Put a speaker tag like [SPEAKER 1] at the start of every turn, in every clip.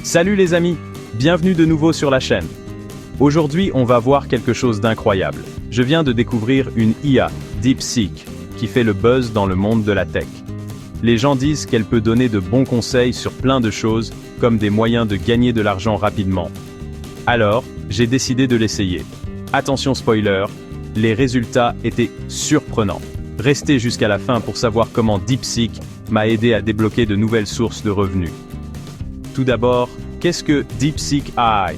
[SPEAKER 1] Salut les amis, bienvenue de nouveau sur la chaîne. Aujourd'hui, on va voir quelque chose d'incroyable. Je viens de découvrir une IA, DeepSeek, qui fait le buzz dans le monde de la tech. Les gens disent qu'elle peut donner de bons conseils sur plein de choses, comme des moyens de gagner de l'argent rapidement. Alors, j'ai décidé de l'essayer. Attention spoiler, les résultats étaient surprenants. Restez jusqu'à la fin pour savoir comment DeepSeek m'a aidé à débloquer de nouvelles sources de revenus. Tout d'abord, qu'est-ce que DeepSeek AI?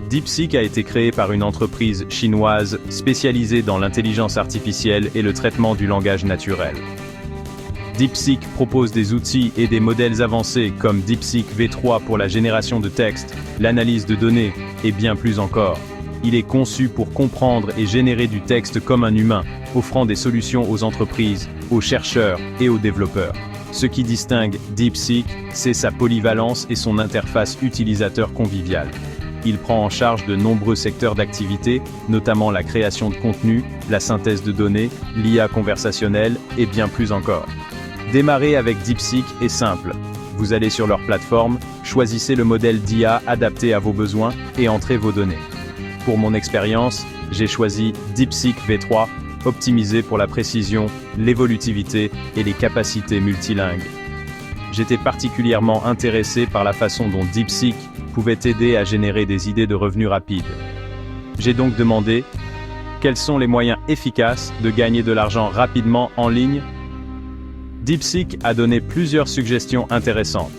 [SPEAKER 1] DeepSeek a été créé par une entreprise chinoise spécialisée dans l'intelligence artificielle et le traitement du langage naturel. DeepSeek propose des outils et des modèles avancés comme DeepSeek V3 pour la génération de texte, l'analyse de données, et bien plus encore. Il est conçu pour comprendre et générer du texte comme un humain, offrant des solutions aux entreprises, aux chercheurs et aux développeurs. Ce qui distingue DeepSeek, c'est sa polyvalence et son interface utilisateur conviviale. Il prend en charge de nombreux secteurs d'activité, notamment la création de contenu, la synthèse de données, l'IA conversationnelle et bien plus encore. Démarrer avec DeepSeek est simple. Vous allez sur leur plateforme, choisissez le modèle d'IA adapté à vos besoins et entrez vos données. Pour mon expérience, j'ai choisi DeepSeek V3, optimisé pour la précision, l'évolutivité et les capacités multilingues. J'étais particulièrement intéressé par la façon dont DeepSeek pouvait aider à générer des idées de revenus rapides. J'ai donc demandé, quels sont les moyens efficaces de gagner de l'argent rapidement en ligne? DeepSeek a donné plusieurs suggestions intéressantes.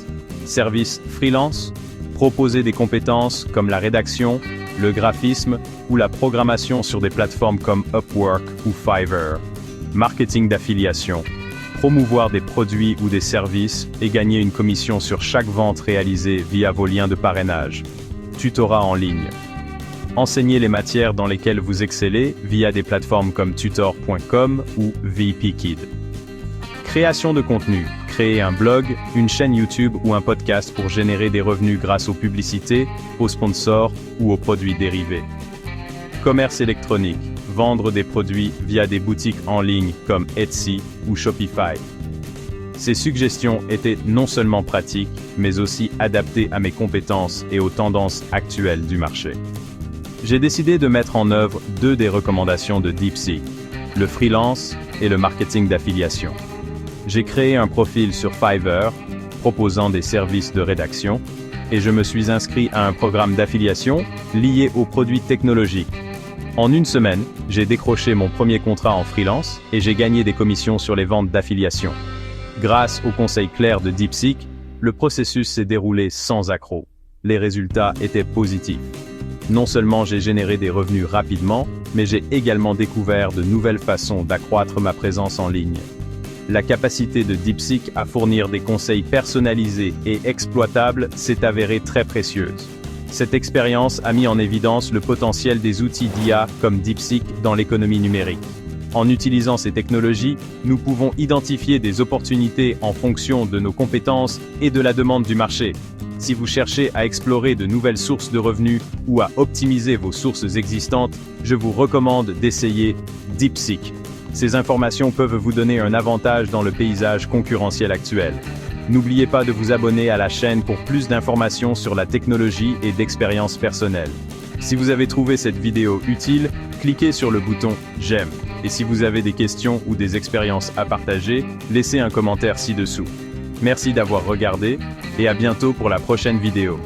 [SPEAKER 1] Services freelance, proposer des compétences comme la rédaction, le graphisme ou la programmation sur des plateformes comme Upwork ou Fiverr. Marketing d'affiliation, promouvoir des produits ou des services et gagner une commission sur chaque vente réalisée via vos liens de parrainage. Tutorat en ligne. Enseigner les matières dans lesquelles vous excellez via des plateformes comme tutor.com ou VPKid. Création de contenu. Créer un blog, une chaîne YouTube ou un podcast pour générer des revenus grâce aux publicités, aux sponsors ou aux produits dérivés. Commerce électronique. Vendre des produits via des boutiques en ligne comme Etsy ou Shopify. Ces suggestions étaient non seulement pratiques, mais aussi adaptées à mes compétences et aux tendances actuelles du marché. J'ai décidé de mettre en œuvre deux des recommandations de DeepSeek, le freelance et le marketing d'affiliation. J'ai créé un profil sur Fiverr, proposant des services de rédaction, et je me suis inscrit à un programme d'affiliation lié aux produits technologiques. En une semaine, j'ai décroché mon premier contrat en freelance et j'ai gagné des commissions sur les ventes d'affiliation. Grâce aux conseils clairs de DeepSeek, le processus s'est déroulé sans accroc. Les résultats étaient positifs. Non seulement j'ai généré des revenus rapidement, mais j'ai également découvert de nouvelles façons d'accroître ma présence en ligne. La capacité de DeepSeek à fournir des conseils personnalisés et exploitables s'est avérée très précieuse. Cette expérience a mis en évidence le potentiel des outils d'IA comme DeepSeek dans l'économie numérique. En utilisant ces technologies, nous pouvons identifier des opportunités en fonction de nos compétences et de la demande du marché. Si vous cherchez à explorer de nouvelles sources de revenus ou à optimiser vos sources existantes, je vous recommande d'essayer DeepSeek. Ces informations peuvent vous donner un avantage dans le paysage concurrentiel actuel. N'oubliez pas de vous abonner à la chaîne pour plus d'informations sur la technologie et d'expériences personnelles. Si vous avez trouvé cette vidéo utile, cliquez sur le bouton « J'aime ». Et si vous avez des questions ou des expériences à partager, laissez un commentaire ci-dessous. Merci d'avoir regardé, et à bientôt pour la prochaine vidéo.